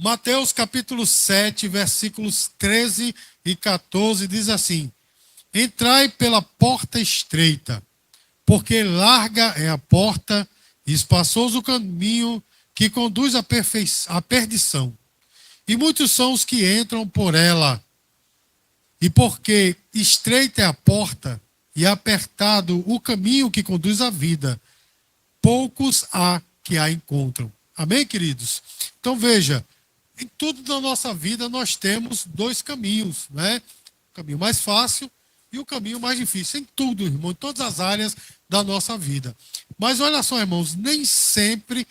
Mateus capítulo 7, versículos 13 e 14 diz assim: Entrai pela porta estreita, porque larga é a porta e espaçoso o caminho que conduz à perdição. E muitos são os que entram por ela. E porque estreita é a porta e apertado o caminho que conduz à vida, poucos há que a encontram. Amém, queridos? Então veja, em tudo na nossa vida nós temos dois caminhos, né? O caminho mais fácil e o caminho mais difícil. Em tudo, irmão, em todas as áreas da nossa vida. Mas olha só, irmãos, nem sempre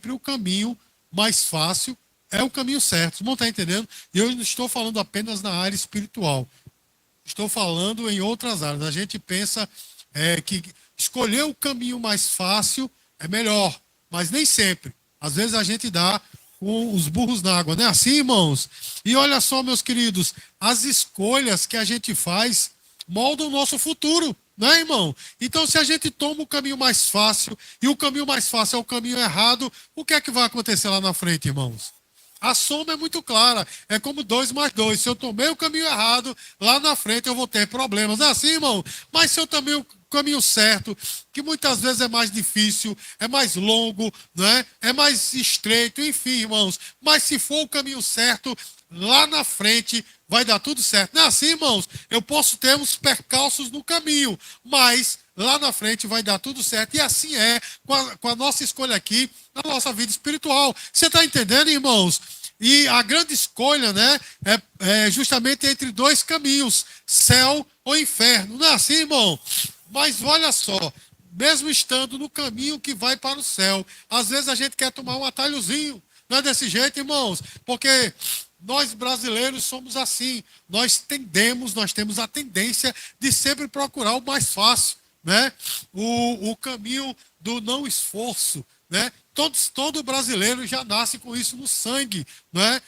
o caminho mais fácil é o caminho certo. Vocês não estão entendendo? E eu não estou falando apenas na área espiritual. Estou falando em outras áreas. A gente pensa que escolher o caminho mais fácil é melhor, mas nem sempre. Às vezes a gente dá com os burros na água, não é assim, irmãos? E olha só, meus queridos, as escolhas que a gente faz moldam o nosso futuro, não é, irmão? Então, se a gente toma o caminho mais fácil e o caminho mais fácil é o caminho errado, o que é que vai acontecer lá na frente, irmãos? A soma é muito clara. É como 2 mais 2. Se eu tomei o caminho errado, lá na frente eu vou ter problemas. É assim, irmão? Mas se eu tomei o caminho certo, que muitas vezes é mais difícil, é mais longo, né? É mais estreito, enfim, irmãos. Mas se for o caminho certo, lá na frente vai dar tudo certo. Não é assim, irmãos? Eu posso ter uns percalços no caminho, mas lá na frente vai dar tudo certo. E assim é com a nossa escolha aqui, na nossa vida espiritual. Você está entendendo, irmãos? E a grande escolha, né, é justamente entre dois caminhos, céu ou inferno. Não é assim, irmão? Mas olha só, mesmo estando no caminho que vai para o céu, às vezes a gente quer tomar um atalhozinho. Não é desse jeito, irmãos? Porque nós brasileiros somos assim. Nós temos a tendência de sempre procurar o mais fácil, né? O caminho do não esforço, né? Todo brasileiro já nasce com isso no sangue, né?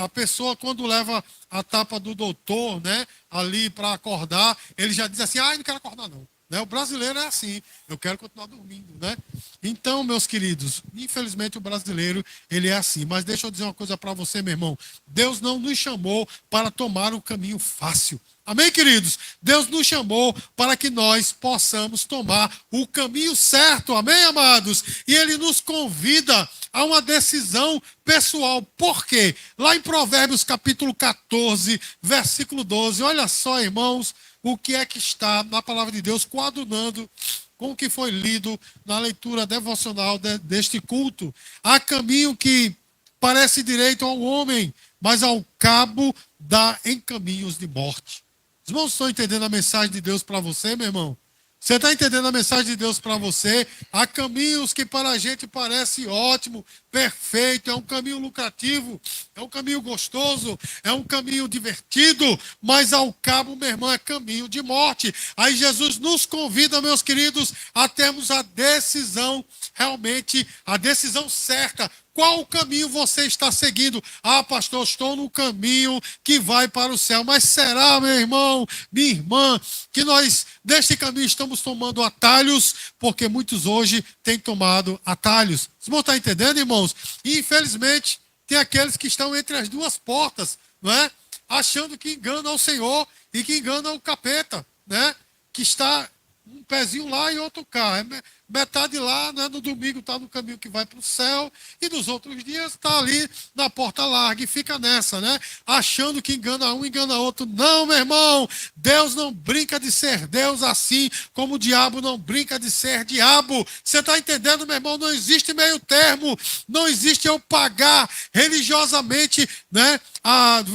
A pessoa, quando leva a tapa do doutor, né, ali para acordar, ele já diz assim: não quero acordar não. Né? O brasileiro é assim, eu quero continuar dormindo, né? Então, meus queridos, infelizmente o brasileiro, ele é assim. Mas deixa eu dizer uma coisa para você, meu irmão. Deus não nos chamou para tomar o caminho fácil. Amém, queridos? Deus nos chamou para que nós possamos tomar o caminho certo. Amém, amados? E Ele nos convida a uma decisão pessoal. Por quê? Lá em Provérbios capítulo 14, versículo 12. Olha só, irmãos, o que é que está na palavra de Deus coadunando com o que foi lido na leitura devocional deste culto. Há caminho que parece direito ao homem, mas ao cabo dá em caminhos de morte. Os irmãos estão entendendo a mensagem de Deus para você, meu irmão? Você está entendendo a mensagem de Deus para você? Há caminhos que para a gente parece ótimo, perfeito, é um caminho lucrativo, é um caminho gostoso, é um caminho divertido, mas ao cabo, meu irmão, é caminho de morte. Aí Jesus nos convida, meus queridos, a termos a decisão, realmente, a decisão certa. Qual o caminho você está seguindo? Pastor, estou no caminho que vai para o céu. Mas será, meu irmão, minha irmã, que nós, neste caminho, estamos tomando atalhos? Porque muitos hoje têm tomado atalhos. Vocês vão estar entendendo, irmãos? E, infelizmente, tem aqueles que estão entre as duas portas, não é? Achando que enganam o Senhor e que enganam o capeta, né? Que está um pezinho lá e outro cá. Metade lá, né, no domingo está no caminho que vai para o céu, e nos outros dias está ali na porta larga e fica nessa, né? Achando que engana um, engana outro. Não, meu irmão, Deus não brinca de ser Deus assim, como o diabo não brinca de ser diabo. Você está entendendo, meu irmão? Não existe meio termo, não existe eu pagar religiosamente, né?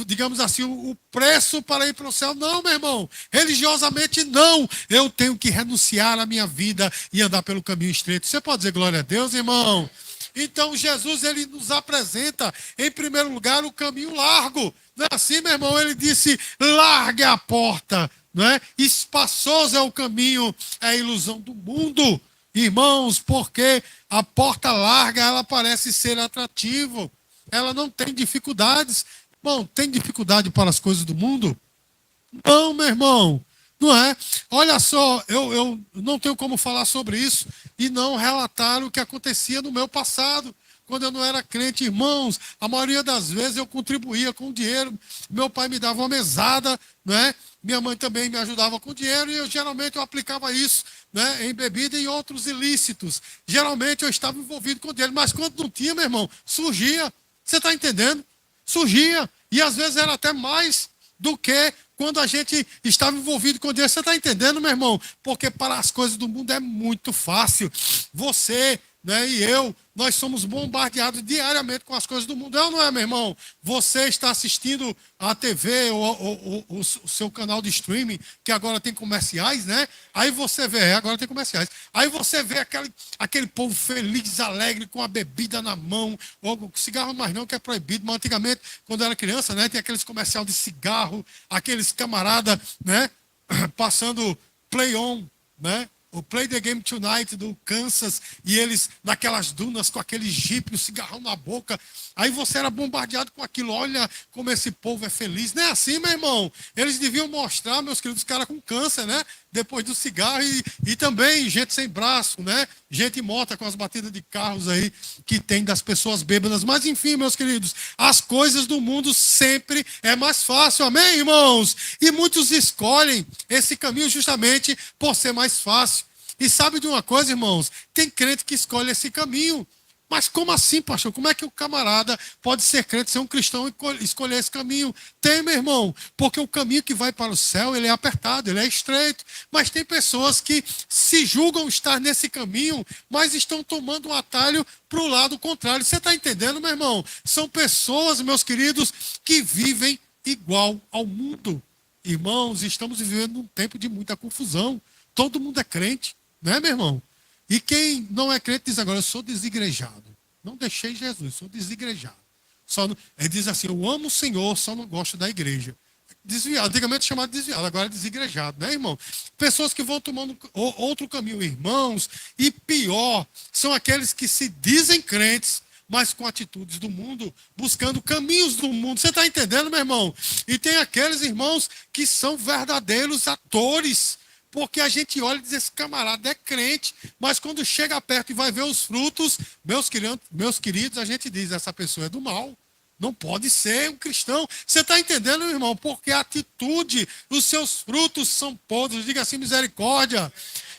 Digamos assim, o preço para ir para o céu. Não, meu irmão, religiosamente não. Eu tenho que renunciar à minha vida e andar pelo caminho estreito. Você pode dizer glória a Deus, irmão? Então Jesus, ele nos apresenta, em primeiro lugar, o caminho largo. Não é assim, meu irmão? Ele disse: largue a porta, não é? Espaçoso é o caminho, é a ilusão do mundo. Irmãos, porque a porta larga, ela parece ser atrativa. Ela não tem dificuldades. Bom, tem dificuldade para as coisas do mundo? Não, meu irmão. Não é? Olha só, eu não tenho como falar sobre isso e não relatar o que acontecia no meu passado. quando eu não era crente, irmãos, a maioria das vezes eu contribuía com dinheiro. Meu pai me dava uma mesada, né? Minha mãe também me ajudava com dinheiro e geralmente eu aplicava isso, né, em bebida e outros ilícitos. Geralmente eu estava envolvido com dinheiro, mas quando não tinha, meu irmão, surgia. Você está entendendo? Surgia. E às vezes era até mais do que quando a gente estava envolvido com Deus. Você está entendendo, meu irmão? Porque para as coisas do mundo é muito fácil. Você, né, e eu, nós somos bombardeados diariamente com as coisas do mundo. É ou não é, meu irmão? Você está assistindo a TV ou o seu canal de streaming, que agora tem comerciais, né? Aí você vê, agora tem comerciais. Aí você vê aquele povo feliz, alegre, com a bebida na mão, ou cigarro mais não, que é proibido, mas antigamente, quando eu era criança, né, tem aqueles comercial de cigarro, aqueles camarada, né, passando play on, né? O Play the Game Tonight do Kansas, e eles naquelas dunas com aquele jipe, o cigarrão na boca. Aí você era bombardeado com aquilo. Olha como esse povo é feliz. Não é assim, meu irmão? Eles deviam mostrar, meus queridos, caras com câncer, né? Depois do cigarro, e também gente sem braço, né? Gente morta com as batidas de carros aí que tem das pessoas bêbadas. Mas enfim, meus queridos, as coisas do mundo sempre é mais fácil, amém, irmãos? E muitos escolhem esse caminho justamente por ser mais fácil. E sabe de uma coisa, irmãos? Tem crente que escolhe esse caminho. Mas como assim, pastor? Como é que o camarada pode ser crente, ser um cristão e escolher esse caminho? Tem, meu irmão, porque o caminho que vai para o céu, ele é apertado, ele é estreito. Mas tem pessoas que se julgam estar nesse caminho, mas estão tomando um atalho para o lado contrário. Você está entendendo, meu irmão? São pessoas, meus queridos, que vivem igual ao mundo. Irmãos, estamos vivendo um tempo de muita confusão. Todo mundo é crente, não é, meu irmão? E quem não é crente diz agora, eu sou desigrejado. Não deixei Jesus, sou desigrejado. Ele diz assim, eu amo o Senhor, só não gosto da igreja. Desviado, antigamente chamado de desviado, agora é desigrejado, né, irmão? Pessoas que vão tomando outro caminho, irmãos, e pior, são aqueles que se dizem crentes, mas com atitudes do mundo, buscando caminhos do mundo. Você está entendendo, meu irmão? E tem aqueles irmãos que são verdadeiros atores, porque a gente olha e diz, esse camarada é crente, mas quando chega perto e vai ver os frutos, meus queridos, a gente diz, essa pessoa é do mal. Não pode ser um cristão. Você está entendendo, meu irmão? Porque a atitude, os seus frutos são podres. Diga assim, misericórdia.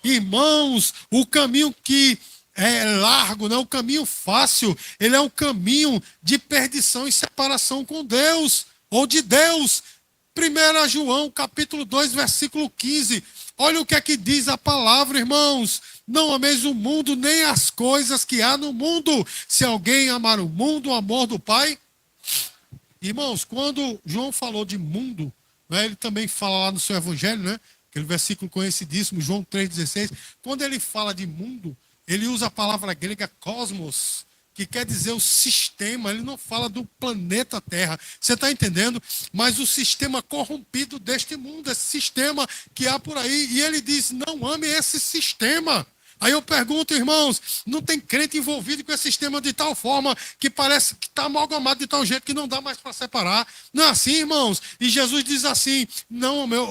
Irmãos, o caminho que é largo, não é um caminho fácil, ele é um caminho de perdição e separação com Deus, ou de Deus. 1 João, capítulo 2, versículo 15. Olha o que é que diz a palavra, irmãos. Não ameis o mundo, nem as coisas que há no mundo. Se alguém amar o mundo, o amor do Pai. Irmãos, quando João falou de mundo, né, ele também fala lá no seu evangelho, né, aquele versículo conhecidíssimo, João 3,16. Quando ele fala de mundo, ele usa a palavra grega cosmos, que quer dizer o sistema. Ele não fala do planeta Terra. Você está entendendo? Mas o sistema corrompido deste mundo, esse sistema que há por aí. E ele diz, não ame esse sistema. Aí eu pergunto, irmãos, não tem crente envolvido com esse sistema de tal forma que parece que está amalgamado de tal jeito que não dá mais para separar? Não é assim, irmãos? E Jesus diz assim,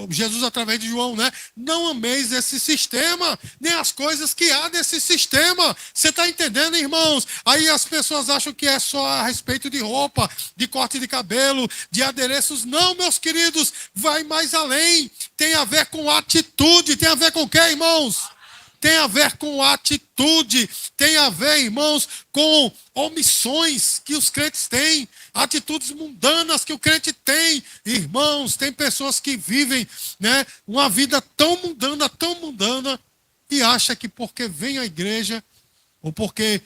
Jesus através de João, né? Não ameis esse sistema, nem as coisas que há nesse sistema. Você está entendendo, irmãos? Aí as pessoas acham que é só a respeito de roupa, de corte de cabelo, de adereços. Não, meus queridos, vai mais além. Tem a ver com atitude. Tem a ver com o quê, irmãos? Tem a ver com atitude, tem a ver, irmãos, com omissões que os crentes têm, atitudes mundanas que o crente tem. Irmãos, tem pessoas que vivem, né, uma vida tão mundana, e acha que porque vem à igreja, ou porque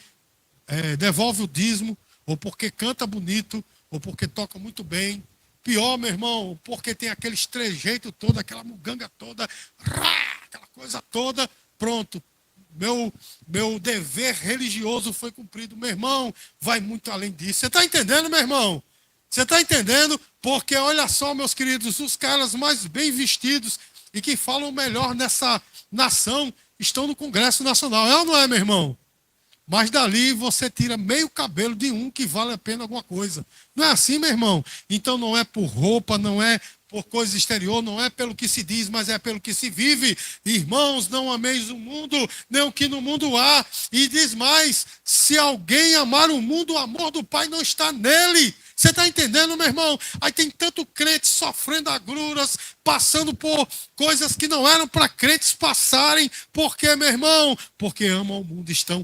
devolve o dízimo, ou porque canta bonito, ou porque toca muito bem. Pior, meu irmão, porque tem aquele trejeito todo, aquela muganga toda, aquela coisa toda. Pronto, meu dever religioso foi cumprido. Meu irmão, vai muito além disso. Você está entendendo, meu irmão? Você está entendendo? Porque olha só, meus queridos, os caras mais bem vestidos e que falam melhor nessa nação estão no Congresso Nacional. É ou não é, meu irmão? Mas dali você tira meio cabelo de um que vale a pena alguma coisa. Não é assim, meu irmão? Então não é por roupa, não é por coisas exterior, não é pelo que se diz, mas é pelo que se vive. Irmãos, não ameis o mundo, nem o que no mundo há. E diz mais, se alguém amar o mundo, o amor do Pai não está nele. Você está entendendo, meu irmão? Aí tem tanto crente sofrendo agruras, passando por coisas que não eram para crentes passarem. Por quê, meu irmão? Porque amam o mundo, estão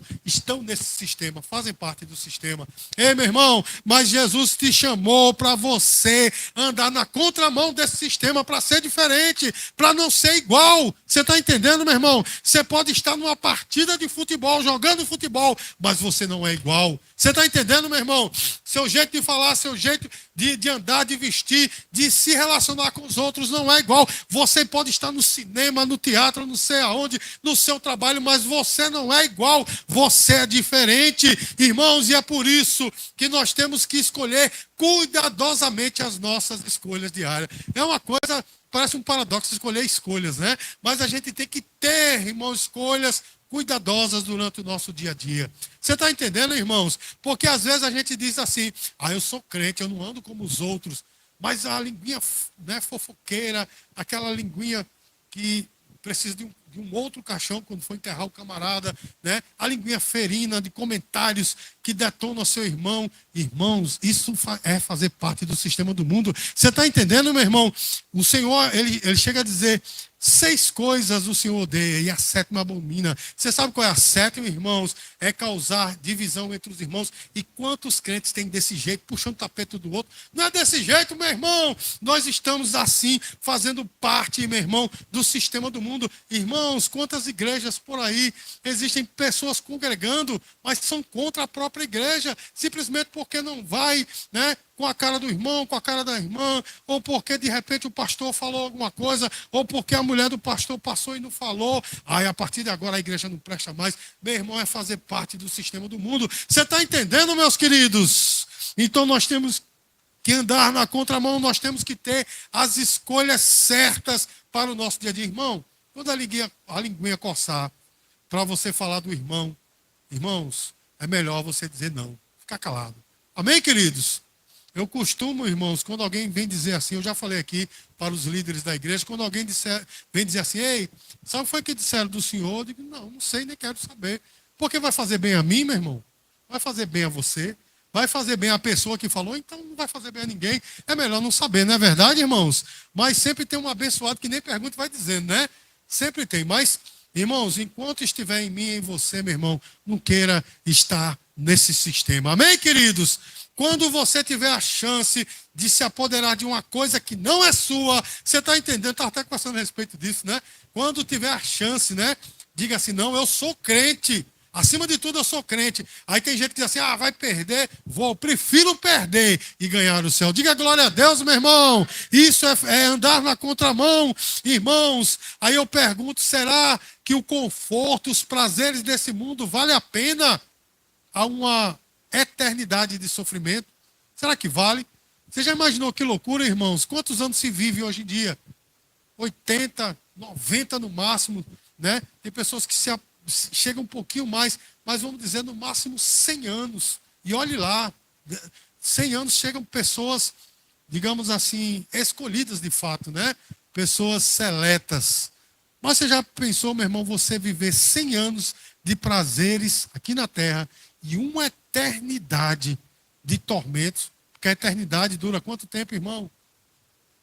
nesse sistema, fazem parte do sistema. Ei, meu irmão, mas Jesus te chamou para você andar na contramão desse sistema, para ser diferente, para não ser igual. Você está entendendo, meu irmão? Você pode estar numa partida de futebol, jogando futebol, mas você não é igual. Você está entendendo, meu irmão? Seu jeito de falar, seu jeito de andar, de vestir, de se relacionar com os outros não é igual. Você pode estar no cinema, no teatro, não sei aonde, no seu trabalho, mas você não é igual. Você é diferente, irmãos, e é por isso que nós temos que escolher cuidadosamente as nossas escolhas diárias. É uma coisa, parece um paradoxo escolher escolhas, né? Mas a gente tem que ter, irmãos, escolhas cuidadosas durante o nosso dia a dia. Você está entendendo, irmãos? Porque às vezes a gente diz assim, eu sou crente, eu não ando como os outros, mas a linguinha, né, fofoqueira, aquela linguinha que precisa de um outro caixão quando for enterrar o camarada, né? A linguinha ferina de comentários que detonam seu irmão. Irmãos, isso é fazer parte do sistema do mundo. Você está entendendo, meu irmão? O Senhor, ele chega a dizer, 6 coisas o Senhor odeia e a 7ª abomina. Você sabe qual é a 7ª, irmãos? É causar divisão entre os irmãos. E quantos crentes têm desse jeito, puxando o tapete do outro? Não é desse jeito, meu irmão. Nós estamos assim, fazendo parte, meu irmão, do sistema do mundo. Irmãos, quantas igrejas por aí existem pessoas congregando, mas são contra a própria igreja, simplesmente porque não vai, né, com a cara do irmão, com a cara da irmã, ou porque de repente o pastor falou alguma coisa, ou porque a mulher do pastor passou e não falou. Aí a partir de agora a igreja não presta mais. Meu irmão, é fazer parte do sistema do mundo. Você está entendendo, meus queridos? Então nós temos que andar na contramão, nós temos que ter as escolhas certas para o nosso dia a dia. Irmão, quando a linguinha coçar para você falar do irmão, irmãos, é melhor você dizer não, ficar calado. Amém, queridos? Eu costumo, irmãos, quando alguém vem dizer assim, eu já falei aqui para os líderes da igreja, quando alguém vem dizer assim, ei, sabe o que foi que disseram do senhor? Eu digo, não sei, nem quero saber. Porque vai fazer bem a mim, meu irmão? Vai fazer bem a você? Vai fazer bem a pessoa que falou? Então não vai fazer bem a ninguém. É melhor não saber, não é verdade, irmãos? Mas sempre tem um abençoado que nem pergunta e vai dizendo, né? Sempre tem. Mas, irmãos, enquanto estiver em mim e em você, meu irmão, não queira estar nesse sistema. Amém, queridos? Quando você tiver a chance de se apoderar de uma coisa que não é sua, você está entendendo? Estava até conversando a respeito disso, né? Quando tiver a chance, né? Diga assim, não, eu sou crente. Acima de tudo, eu sou crente. Aí tem gente que diz assim, vai perder, prefiro perder e ganhar o céu. Diga glória a Deus, meu irmão. Isso é andar na contramão, irmãos. Aí eu pergunto, será que o conforto, os prazeres desse mundo vale a pena a uma eternidade de sofrimento? Será que vale? Você já imaginou que loucura, irmãos? Quantos anos se vive hoje em dia? 80, 90 no máximo, né? Tem pessoas que chegam um pouquinho mais, mas vamos dizer no máximo 100 anos. E olhe lá, 100 anos chegam pessoas, digamos assim, escolhidas de fato, né? Pessoas seletas. Mas você já pensou, meu irmão, você viver 100 anos de prazeres aqui na terra e uma eternidade de tormentos? Porque a eternidade dura quanto tempo, irmão?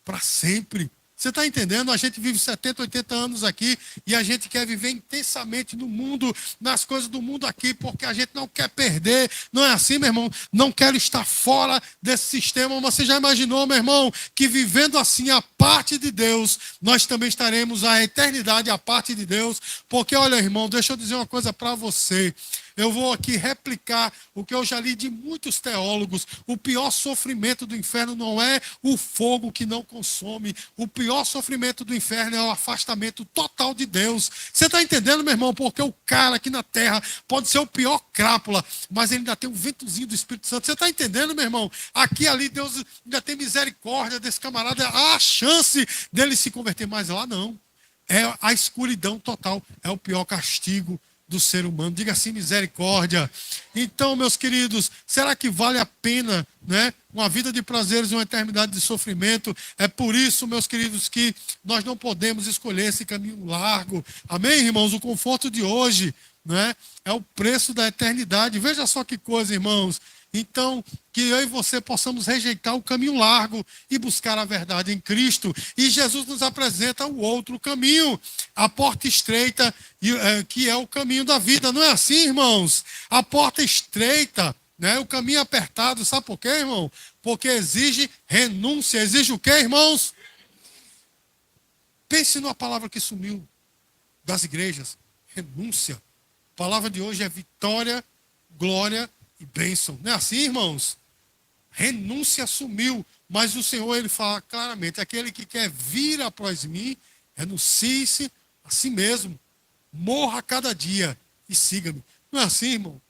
Para sempre. Você está entendendo? A gente vive 70, 80 anos aqui e a gente quer viver intensamente no mundo, nas coisas do mundo aqui, porque a gente não quer perder. Não é assim, meu irmão? Não quero estar fora desse sistema. Mas você já imaginou, meu irmão, que vivendo assim a parte de Deus, nós também estaremos a eternidade a parte de Deus? Porque, olha, irmão, deixa eu dizer uma coisa para você. Eu vou aqui replicar o que eu já li de muitos teólogos. O pior sofrimento do inferno não é o fogo que não consome. O pior sofrimento do inferno é o afastamento total de Deus. Você está entendendo, meu irmão? Porque o cara aqui na terra pode ser o pior crápula, mas ele ainda tem um ventozinho do Espírito Santo. Você está entendendo, meu irmão? Aqui e ali Deus ainda tem misericórdia desse camarada. Há a chance dele se converter, mas lá não. É a escuridão total. É o pior castigo. do ser humano. Diga assim, misericórdia. Então, meus queridos, será que vale a pena, né, uma vida de prazeres e uma eternidade de sofrimento? É por isso, meus queridos, que nós não podemos escolher esse caminho largo. Amém, irmãos? O conforto de hoje, né, é o preço da eternidade. Veja só que coisa, irmãos. Então, que eu e você possamos rejeitar o caminho largo e buscar a verdade em Cristo. E Jesus nos apresenta o outro caminho, a porta estreita, que é o caminho da vida. Não é assim, irmãos? A porta estreita, né? O caminho apertado, sabe por quê, irmão? Porque exige renúncia. Exige o quê, irmãos? Pense numa palavra que sumiu das igrejas. Renúncia. A palavra de hoje é vitória, glória e bênção. Não é assim, irmãos? Renúncia sumiu, mas o Senhor, ele fala claramente, aquele que quer vir após mim, renuncie-se a si mesmo, morra cada dia e siga-me. Não é assim, irmão?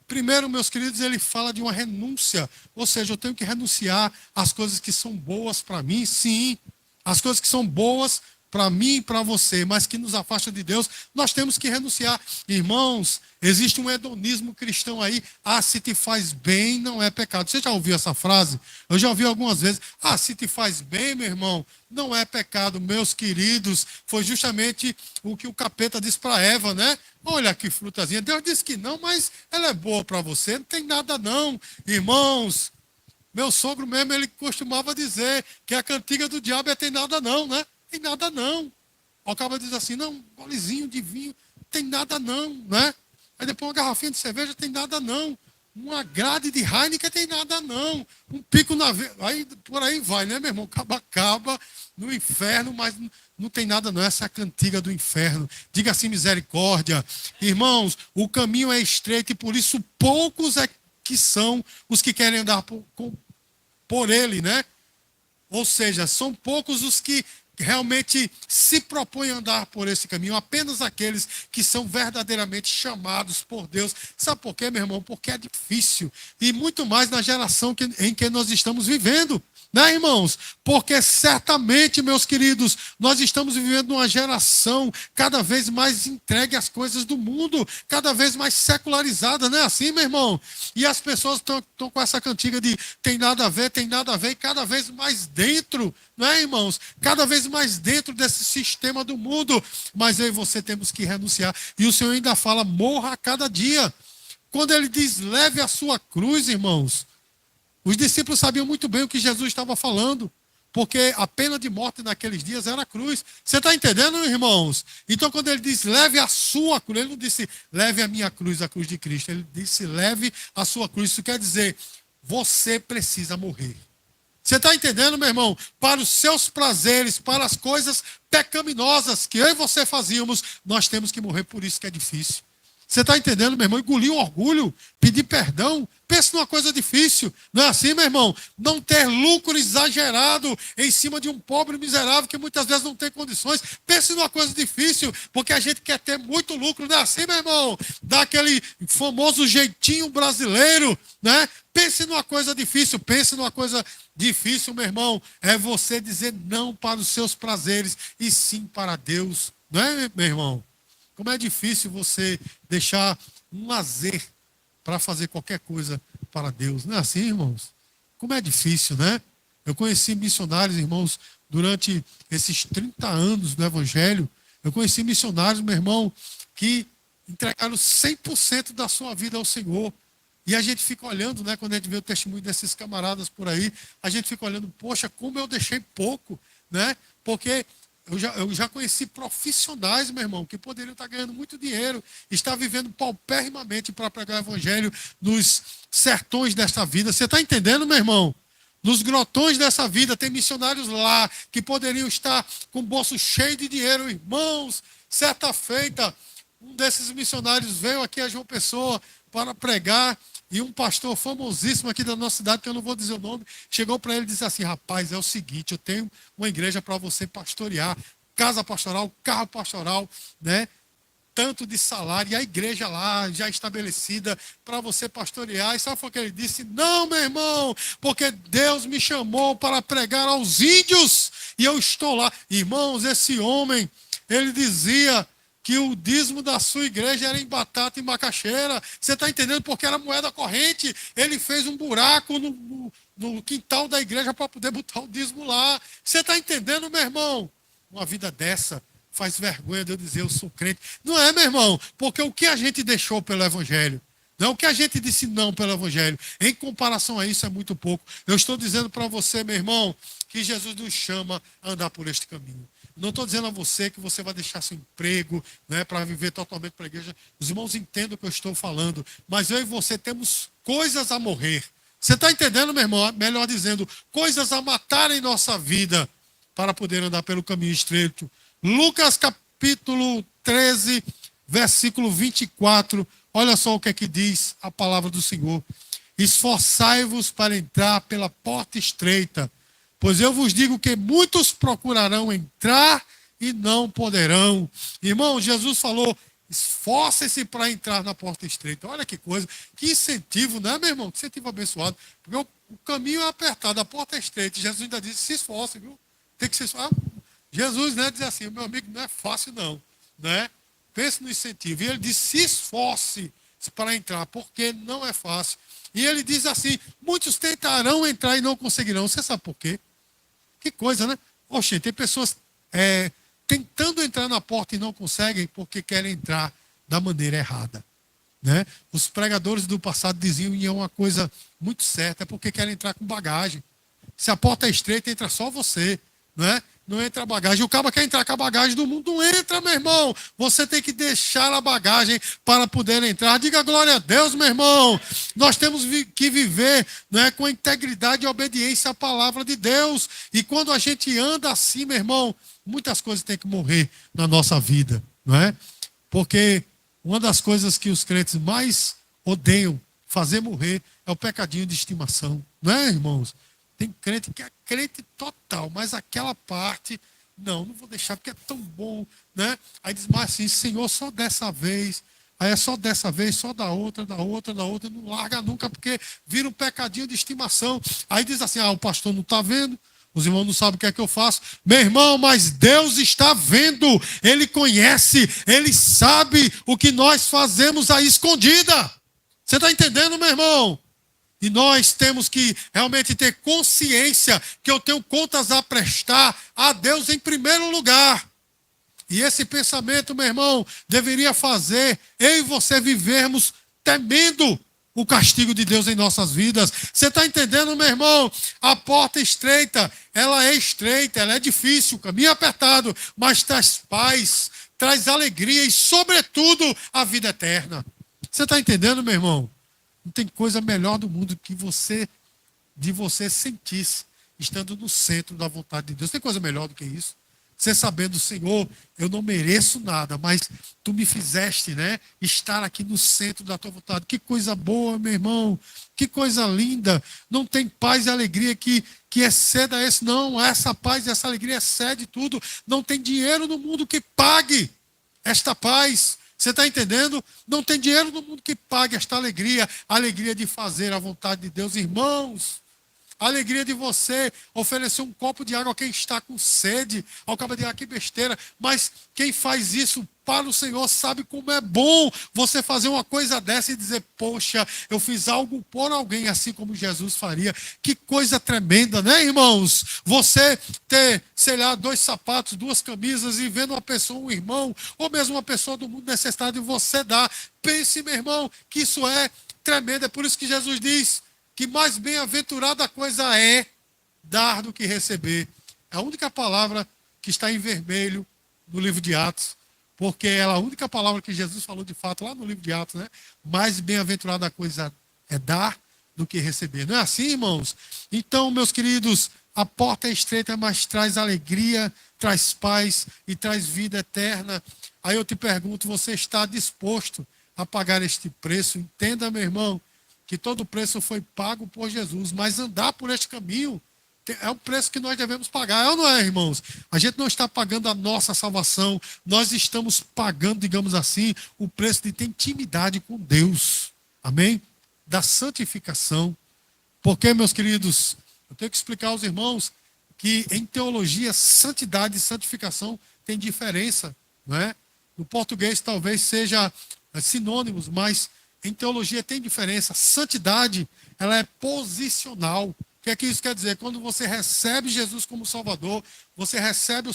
Primeiro, meus queridos, ele fala de uma renúncia, ou seja, eu tenho que renunciar às coisas que são boas para mim, sim, as coisas que são boas para mim e para você, mas que nos afastam de Deus, nós temos que renunciar. Irmãos, existe um hedonismo cristão aí. Ah, se te faz bem, não é pecado. Você já ouviu essa frase? Eu já ouvi algumas vezes. Ah, se te faz bem, meu irmão, não é pecado. Meus queridos, foi justamente o que o capeta disse para Eva, né? Olha que frutazinha. Deus disse que não, mas ela é boa para você. Não tem nada não. Irmãos, meu sogro mesmo, ele costumava dizer que a cantiga do diabo é tem nada não, né? Tem nada não. O cara diz assim, não, um golezinho de vinho, tem nada não, né? Aí depois uma garrafinha de cerveja, tem nada não. Uma grade de Heineken, tem nada não. Um pico na veia, aí por aí vai, né, meu irmão? Acaba no inferno, mas não tem nada não. Essa é a cantiga do inferno. Diga assim, misericórdia. Irmãos, o caminho é estreito e por isso poucos é que são os que querem andar por ele, né? Ou seja, são poucos os que realmente se propõem a andar por esse caminho, apenas aqueles que são verdadeiramente chamados por Deus. Sabe por quê, meu irmão? Porque é difícil. E muito mais na geração em que nós estamos vivendo. Né, irmãos? Porque certamente, meus queridos, nós estamos vivendo uma geração cada vez mais entregue às coisas do mundo, cada vez mais secularizada, não é assim, meu irmão? E as pessoas estão com essa cantiga de tem nada a ver, e cada vez mais dentro, não é, irmãos? Cada vez mais dentro desse sistema do mundo. Mas eu e você temos que renunciar. E o Senhor ainda fala, morra a cada dia. Quando ele diz, leve a sua cruz, irmãos, os discípulos sabiam muito bem o que Jesus estava falando, porque a pena de morte naqueles dias era a cruz. Você está entendendo, irmãos? Então, quando ele diz, leve a sua cruz, ele não disse, leve a minha cruz, a cruz de Cristo. Ele disse, leve a sua cruz. Isso quer dizer, você precisa morrer. Você está entendendo, meu irmão? Para os seus prazeres, para as coisas pecaminosas que eu e você fazíamos, nós temos que morrer, por isso que é difícil. Você está entendendo, meu irmão? Engolir o orgulho, pedir perdão. Pense numa coisa difícil. Não é assim, meu irmão? Não ter lucro exagerado em cima de um pobre miserável que muitas vezes não tem condições. Pense numa coisa difícil, porque a gente quer ter muito lucro. Não é assim, meu irmão? Dá aquele famoso jeitinho brasileiro, né? Pense numa coisa difícil. Pense numa coisa difícil, meu irmão. É você dizer não para os seus prazeres e sim para Deus. Não é, meu irmão? Como é difícil você deixar um lazer para fazer qualquer coisa para Deus. Não é assim, irmãos? Como é difícil, né? Eu conheci missionários, irmãos, durante esses 30 anos do Evangelho. Eu conheci missionários, meu irmão, que entregaram 100% da sua vida ao Senhor. E a gente fica olhando, né? Quando a gente vê o testemunho desses camaradas por aí, a gente fica olhando, poxa, como eu deixei pouco, né? Porque eu já conheci profissionais, meu irmão, que poderiam estar ganhando muito dinheiro, estar vivendo paupérrimamente para pregar o evangelho nos sertões desta vida. Você está entendendo, meu irmão? Nos grotões dessa vida, tem missionários lá que poderiam estar com o bolso cheio de dinheiro. Irmãos, certa feita, um desses missionários veio aqui a João Pessoa para pregar. E um pastor famosíssimo aqui da nossa cidade, que eu não vou dizer o nome, chegou para ele e disse assim, rapaz, é o seguinte, eu tenho uma igreja para você pastorear, casa pastoral, carro pastoral, né? Tanto de salário, e a igreja lá já estabelecida para você pastorear. E sabe o que ele disse? Não, meu irmão, porque Deus me chamou para pregar aos índios, e eu estou lá. Irmãos, esse homem, ele dizia, que o dízimo da sua igreja era em batata e macaxeira. Você está entendendo? Porque era moeda corrente. Ele fez um buraco no quintal da igreja para poder botar o dízimo lá. Você está entendendo, meu irmão? Uma vida dessa faz vergonha de eu dizer eu sou crente. Não é, meu irmão? Porque o que a gente deixou pelo evangelho, não é o que a gente disse não pelo evangelho, em comparação a isso é muito pouco. Eu estou dizendo para você, meu irmão, que Jesus nos chama a andar por este caminho. Não estou dizendo a você que você vai deixar seu emprego, né, para viver totalmente para a igreja. Os irmãos entendem o que eu estou falando, mas eu e você temos coisas a morrer. Você está entendendo, meu irmão? Melhor dizendo, coisas a matar em nossa vida para poder andar pelo caminho estreito. Lucas capítulo 13, versículo 24. Olha só o que é que diz a palavra do Senhor. Esforçai-vos para entrar pela porta estreita, pois eu vos digo que muitos procurarão entrar e não poderão. Irmão, Jesus falou, esforcem-se para entrar na porta estreita. Olha que coisa, que incentivo, não é, meu irmão? Que incentivo abençoado. Porque o caminho é apertado, a porta é estreita. Jesus ainda disse, se esforcem, viu? Tem que se esforçar. Jesus, né, diz assim, meu amigo, não é fácil não, né? Pense no incentivo. E ele diz, se esforce para entrar, porque não é fácil. E ele diz assim, muitos tentarão entrar e não conseguirão. Você sabe por quê? Que coisa, né? Oxe, tem pessoas tentando entrar na porta e não conseguem porque querem entrar da maneira errada, né? Os pregadores do passado diziam, e é uma coisa muito certa, é porque querem entrar com bagagem. Se a porta é estreita, entra só você, né? Não entra a bagagem. O cara quer entrar com a bagagem do mundo. Não entra, meu irmão. Você tem que deixar a bagagem para poder entrar. Diga glória a Deus, meu irmão. Nós temos que viver, né, com integridade e obediência à palavra de Deus. E quando a gente anda assim, meu irmão, muitas coisas têm que morrer na nossa vida, não é? Porque uma das coisas que os crentes mais odeiam fazer morrer é o pecadinho de estimação. Não é, irmãos? Tem crente que é crente total, mas aquela parte, não vou deixar porque é tão bom, né? Aí diz, mas assim, Senhor, só dessa vez. Aí é só dessa vez, só da outra, não larga nunca, porque vira um pecadinho de estimação. Aí diz assim, o pastor não está vendo, os irmãos não sabem o que é que eu faço. Meu irmão, mas Deus está vendo, Ele conhece, Ele sabe o que nós fazemos à escondida. Você está entendendo, meu irmão? E nós temos que realmente ter consciência que eu tenho contas a prestar a Deus em primeiro lugar. E esse pensamento, meu irmão, deveria fazer eu e você vivermos temendo o castigo de Deus em nossas vidas. Você está entendendo, meu irmão? A porta estreita, ela é difícil, o caminho é apertado, mas traz paz, traz alegria e, sobretudo, a vida eterna. Você está entendendo, meu irmão? Não tem coisa melhor do mundo que de você sentir-se estando no centro da vontade de Deus. Tem coisa melhor do que isso? Você sabendo, Senhor, eu não mereço nada, mas tu me fizeste, né, estar aqui no centro da tua vontade. Que coisa boa, meu irmão. Que coisa linda. Não tem paz e alegria que exceda esse. Não, essa paz e essa alegria excede tudo. Não tem dinheiro no mundo que pague esta paz. Você está entendendo? Não tem dinheiro no mundo que pague esta alegria, a alegria de fazer a vontade de Deus. Irmãos, a alegria de você oferecer um copo de água a quem está com sede. Ao cabo de que besteira. Mas quem faz isso para o Senhor sabe como é bom você fazer uma coisa dessa e dizer, poxa, eu fiz algo por alguém, assim como Jesus faria. Que coisa tremenda, né, irmãos? Você ter, sei lá, 2 sapatos, 2 camisas e vendo uma pessoa, um irmão, ou mesmo uma pessoa do mundo necessitado e você dá. Pense, meu irmão, que isso é tremendo. É por isso que Jesus diz que mais bem-aventurada coisa é dar do que receber. É a única palavra que está em vermelho no livro de Atos, porque é a única palavra que Jesus falou de fato lá no livro de Atos, né? Mais bem-aventurada coisa é dar do que receber. Não é assim, irmãos? Então, meus queridos, a porta é estreita, mas traz alegria, traz paz e traz vida eterna. Aí eu te pergunto, você está disposto a pagar este preço? Entenda, meu irmão, que todo o preço foi pago por Jesus, mas andar por este caminho é o preço que nós devemos pagar, é ou não é, irmãos? A gente não está pagando a nossa salvação, nós estamos pagando, digamos assim, o preço de ter intimidade com Deus, amém? Da santificação. Porque, meus queridos, eu tenho que explicar aos irmãos que em teologia, santidade e santificação tem diferença, não é? No português talvez seja sinônimos, mas em teologia tem diferença. Santidade, ela é posicional. O que é que isso quer dizer? Quando você recebe Jesus como Salvador, você recebe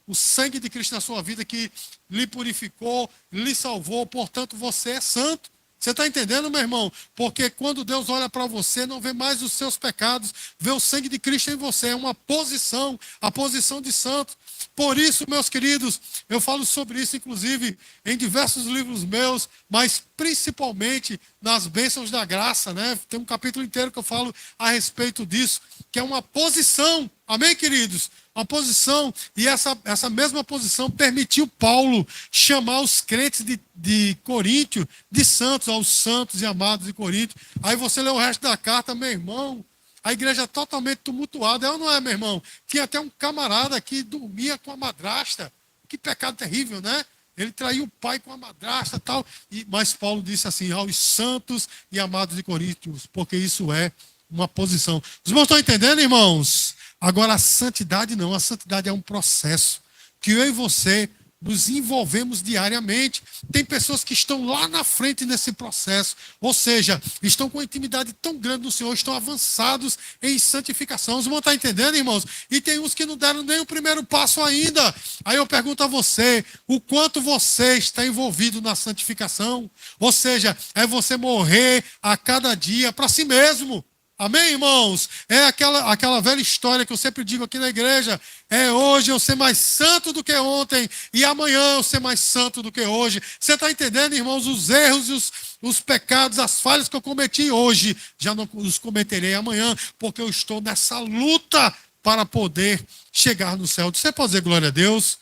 o sangue de Cristo na sua vida que lhe purificou, lhe salvou, portanto você é santo. Você está entendendo, meu irmão? Porque quando Deus olha para você, não vê mais os seus pecados, vê o sangue de Cristo em você. É uma posição, a posição de santo. Por isso, meus queridos, eu falo sobre isso, inclusive, em diversos livros meus, mas principalmente nas bênçãos da graça, né? Tem um capítulo inteiro que eu falo a respeito disso, que é uma posição. Amém, queridos? Uma posição, e essa mesma posição permitiu Paulo chamar os crentes de Coríntio de santos, aos santos e amados de Coríntio. Aí você lê o resto da carta, meu irmão, a igreja totalmente tumultuada, é ou não é, meu irmão? Tinha até um camarada que dormia com a madrasta. Que pecado terrível, né? Ele traiu o pai com a madrasta e tal. Mas Paulo disse assim, aos santos e amados de Coríntios, porque isso é uma posição. Os irmãos estão entendendo, irmãos? Agora, a santidade não. A santidade é um processo que eu e você nos envolvemos diariamente. Tem pessoas que estão lá na frente nesse processo, ou seja, estão com uma intimidade tão grande no Senhor, estão avançados em santificação. Os irmãos estão entendendo, irmãos? E tem uns que não deram nem o primeiro passo ainda. Aí eu pergunto a você, o quanto você está envolvido na santificação? Ou seja, é você morrer a cada dia para si mesmo. Amém, irmãos? É aquela velha história que eu sempre digo aqui na igreja. É hoje eu ser mais santo do que ontem e amanhã eu ser mais santo do que hoje. Você está entendendo, irmãos? Os erros e os pecados, as falhas que eu cometi hoje, já não os cometerei amanhã, porque eu estou nessa luta para poder chegar no céu. Você pode dizer glória a Deus?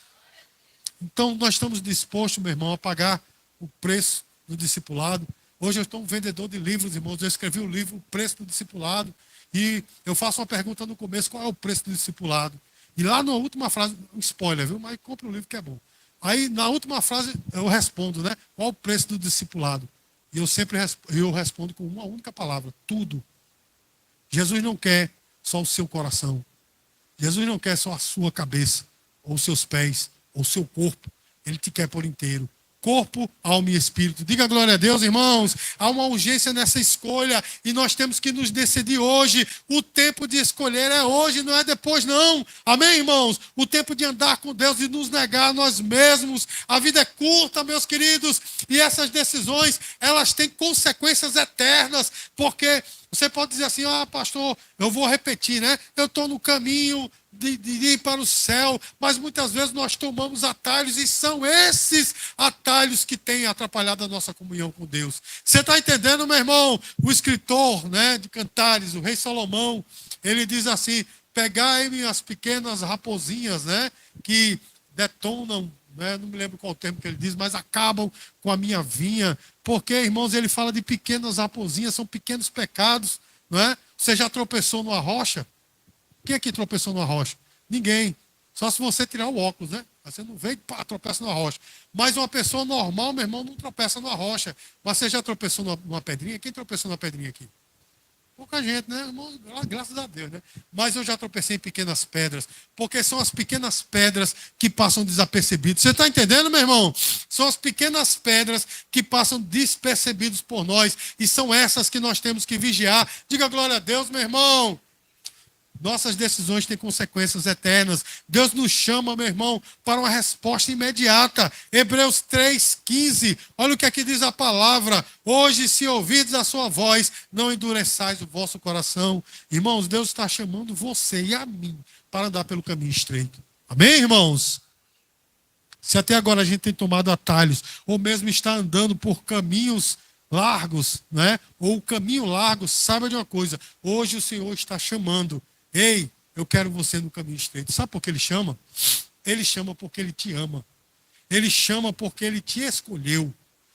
Então nós estamos dispostos, meu irmão, a pagar o preço do discipulado. Hoje eu estou um vendedor de livros, irmãos. Eu escrevi um livro, O Preço do Discipulado. E eu faço uma pergunta no começo, qual é o preço do discipulado? E lá na última frase, um spoiler, viu? Mas compra o livro que é bom. Aí na última frase eu respondo, né? Qual o preço do discipulado? E eu sempre respondo com uma única palavra, tudo. Jesus não quer só o seu coração. Jesus não quer só a sua cabeça, ou os seus pés, ou o seu corpo. Ele te quer por inteiro. Corpo, alma e espírito. Diga glória a Deus, irmãos. Há uma urgência nessa escolha e nós temos que nos decidir hoje. O tempo de escolher é hoje, não é depois, não. Amém, irmãos? O tempo de andar com Deus e nos negar a nós mesmos. A vida é curta, meus queridos, e essas decisões, elas têm consequências eternas, porque você pode dizer assim, pastor, eu vou repetir, né? Eu estou no caminho de ir para o céu, mas muitas vezes nós tomamos atalhos e são esses atalhos que têm atrapalhado a nossa comunhão com Deus. Você está entendendo, meu irmão? O escritor, né, de Cantares, o rei Salomão, ele diz assim, pegai-me as pequenas raposinhas, né, que detonam, né, não me lembro qual o termo que ele diz, mas acabam com a minha vinha, porque, irmãos, ele fala de pequenas raposinhas, são pequenos pecados, não é? Você já tropeçou numa rocha? Quem aqui tropeçou numa rocha? Ninguém. Só se você tirar o óculos, né? Você não vem e tropeça numa rocha. Mas uma pessoa normal, meu irmão, não tropeça numa rocha. Mas você já tropeçou numa pedrinha? Quem tropeçou numa pedrinha aqui? Pouca gente, né? Irmão, graças a Deus, né? Mas eu já tropecei em pequenas pedras. Porque são as pequenas pedras que passam desapercebidas. Você está entendendo, meu irmão? São as pequenas pedras que passam despercebidas por nós. E são essas que nós temos que vigiar. Diga glória a Deus, meu irmão. Nossas decisões têm consequências eternas. Deus nos chama, meu irmão, para uma resposta imediata. Hebreus 3,15. Olha o que aqui diz a palavra. Hoje, se ouvides a sua voz, não endureçais o vosso coração. Irmãos, Deus está chamando você e a mim para andar pelo caminho estreito. Amém, irmãos? Se até agora a gente tem tomado atalhos, ou mesmo está andando por caminhos largos, né? Ou o caminho largo, saiba de uma coisa. Hoje o Senhor está chamando. Ei, eu quero você no caminho estreito. Sabe por que ele chama? Ele chama porque ele te ama. Ele chama porque ele te escolheu.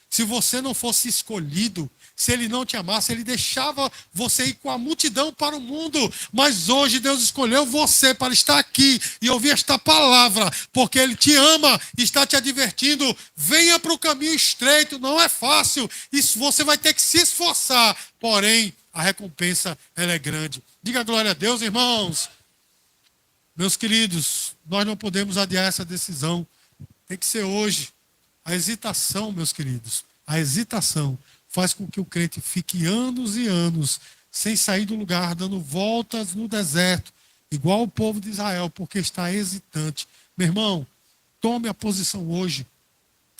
Se você não fosse escolhido, se ele não te amasse, ele deixava você ir com a multidão para o mundo. Mas hoje Deus escolheu você para estar aqui e ouvir esta palavra, porque ele te ama e está te advertindo. Venha para o caminho estreito, não é fácil. Isso você vai ter que se esforçar, porém a recompensa ela é grande. Diga glória a Deus, irmãos. Meus queridos, nós não podemos adiar essa decisão. Tem que ser hoje. A hesitação, meus queridos, a hesitação faz com que o crente fique anos e anos sem sair do lugar, dando voltas no deserto, igual o povo de Israel, porque está hesitante. Meu irmão, tome a posição hoje.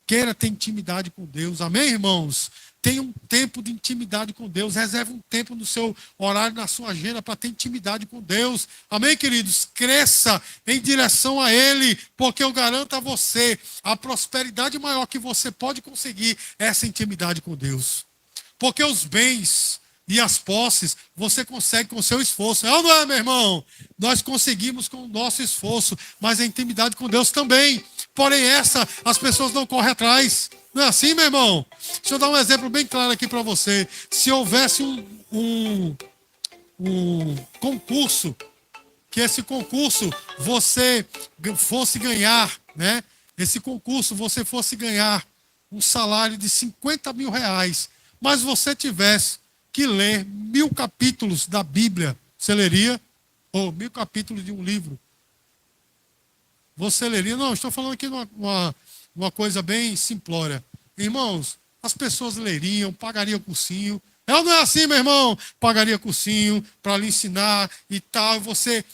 Queira ter intimidade com Deus. Amém, irmãos? Tenha um tempo de intimidade com Deus. Reserve um tempo no seu horário, na sua agenda, para ter intimidade com Deus. Amém, queridos? Cresça em direção a Ele, porque eu garanto a você, a prosperidade maior que você pode conseguir é essa intimidade com Deus. Porque os bens e as posses você consegue com o seu esforço. É ou não é, meu irmão? Nós conseguimos com o nosso esforço, mas a intimidade com Deus também. Porém, essa as pessoas não correm atrás. Não é assim, meu irmão? Deixa eu dar um exemplo bem claro aqui para você. Se houvesse um concurso, que esse concurso você fosse ganhar, né? Esse concurso você fosse ganhar um salário de 50 mil reais, mas você tivesse que ler 1000 capítulos da Bíblia, você leria? Ou 1000 capítulos de um livro? Você leria? Não, estou falando aqui de uma coisa bem simplória. Irmãos, as pessoas leriam, pagariam cursinho. É ou não é assim, meu irmão? Pagaria cursinho para lhe ensinar e tal. Você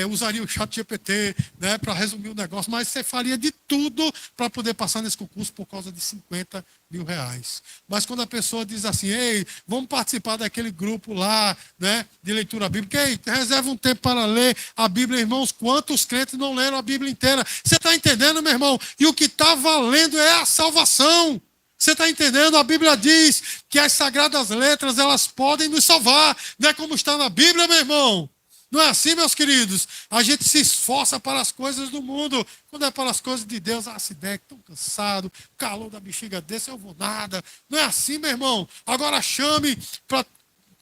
usaria o chat GPT, né, para resumir o negócio, mas você faria de tudo para poder passar nesse concurso por causa de 50 mil reais. Mas quando a pessoa diz assim, ei, vamos participar daquele grupo lá, né, de leitura bíblica, ei, reserva um tempo para ler a Bíblia, irmãos, quantos crentes não leram a Bíblia inteira? Você está entendendo, meu irmão? E o que está valendo é a salvação. Você está entendendo? A Bíblia diz que as sagradas letras, elas podem nos salvar. Não é como está na Bíblia, meu irmão? Não é assim, meus queridos? A gente se esforça para as coisas do mundo. Quando é para as coisas de Deus, se der, estou cansado, calor da bexiga desse, eu vou nada. Não é assim, meu irmão? Agora chame para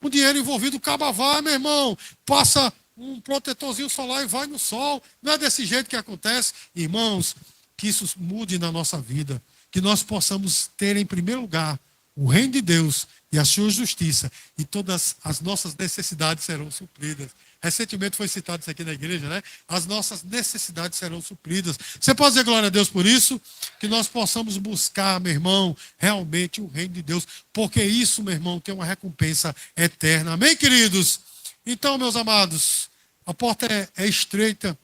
o dinheiro envolvido, caba vai, meu irmão. Passa um protetorzinho solar e vai no sol. Não é desse jeito que acontece. Irmãos, que isso mude na nossa vida. Que nós possamos ter em primeiro lugar o reino de Deus e a sua justiça, e todas as nossas necessidades serão supridas. Recentemente foi citado isso aqui na igreja, né? As nossas necessidades serão supridas. Você pode dizer glória a Deus por isso? Que nós possamos buscar, meu irmão, realmente o reino de Deus, porque isso, meu irmão, tem uma recompensa eterna. Amém, queridos? Então, meus amados, a porta é estreita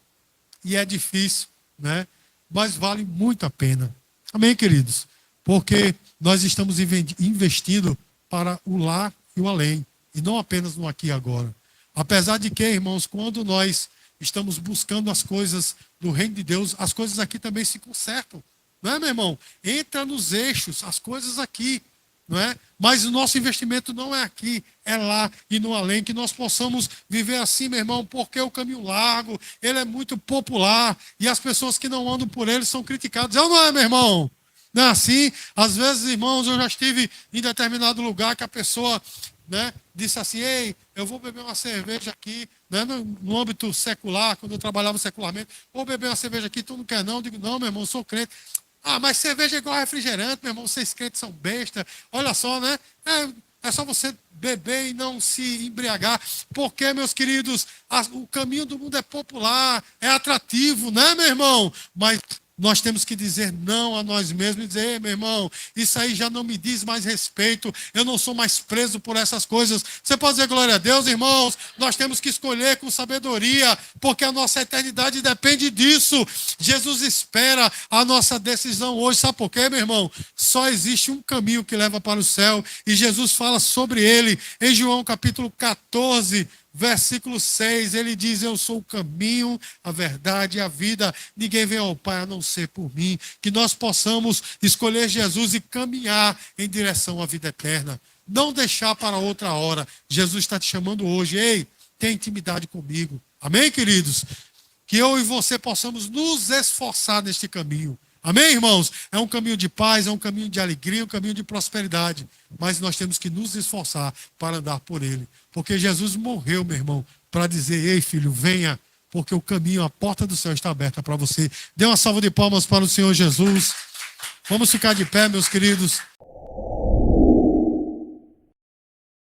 e é difícil, né? Mas vale muito a pena. Amém, queridos? Porque nós estamos investindo para o lá e o além, e não apenas no aqui e agora. Apesar de que, irmãos, quando nós estamos buscando as coisas do reino de Deus, as coisas aqui também se consertam. Não é, meu irmão? Entra nos eixos, as coisas aqui, não é? Mas o nosso investimento não é aqui, é lá e no além, que nós possamos viver assim, meu irmão, porque o caminho largo, ele é muito popular, e as pessoas que não andam por ele são criticadas. É ou não é, meu irmão? Não é assim? Às vezes, irmãos, eu já estive em determinado lugar que a pessoa, né, disse assim, ei, eu vou beber uma cerveja aqui, né, no âmbito secular, quando eu trabalhava secularmente, vou beber uma cerveja aqui, tu não quer não? Eu digo, não, meu irmão, eu sou crente. Ah, mas cerveja é igual refrigerante, meu irmão, vocês crentes são besta. Olha só, né? É só você beber e não se embriagar. Porque, meus queridos, o caminho do mundo é popular, é atrativo, né, meu irmão? Mas nós temos que dizer não a nós mesmos e dizer, ei, meu irmão, isso aí já não me diz mais respeito, eu não sou mais preso por essas coisas. Você pode dizer glória a Deus, irmãos? Nós temos que escolher com sabedoria, porque a nossa eternidade depende disso. Jesus espera a nossa decisão hoje. Sabe por quê, meu irmão? Só existe um caminho que leva para o céu, e Jesus fala sobre ele em João capítulo 14, versículo 6, ele diz, eu sou o caminho, a verdade e a vida, ninguém vem ao Pai a não ser por mim. Que nós possamos escolher Jesus e caminhar em direção à vida eterna, não deixar para outra hora. Jesus está te chamando hoje, ei, tenha intimidade comigo. Amém, queridos? Que eu e você possamos nos esforçar neste caminho. Amém, irmãos? É um caminho de paz, é um caminho de alegria, um caminho de prosperidade. Mas nós temos que nos esforçar para andar por ele. Porque Jesus morreu, meu irmão, para dizer, ei, filho, venha, porque o caminho, a porta do céu está aberta para você. Dê uma salva de palmas para o Senhor Jesus. Vamos ficar de pé, meus queridos.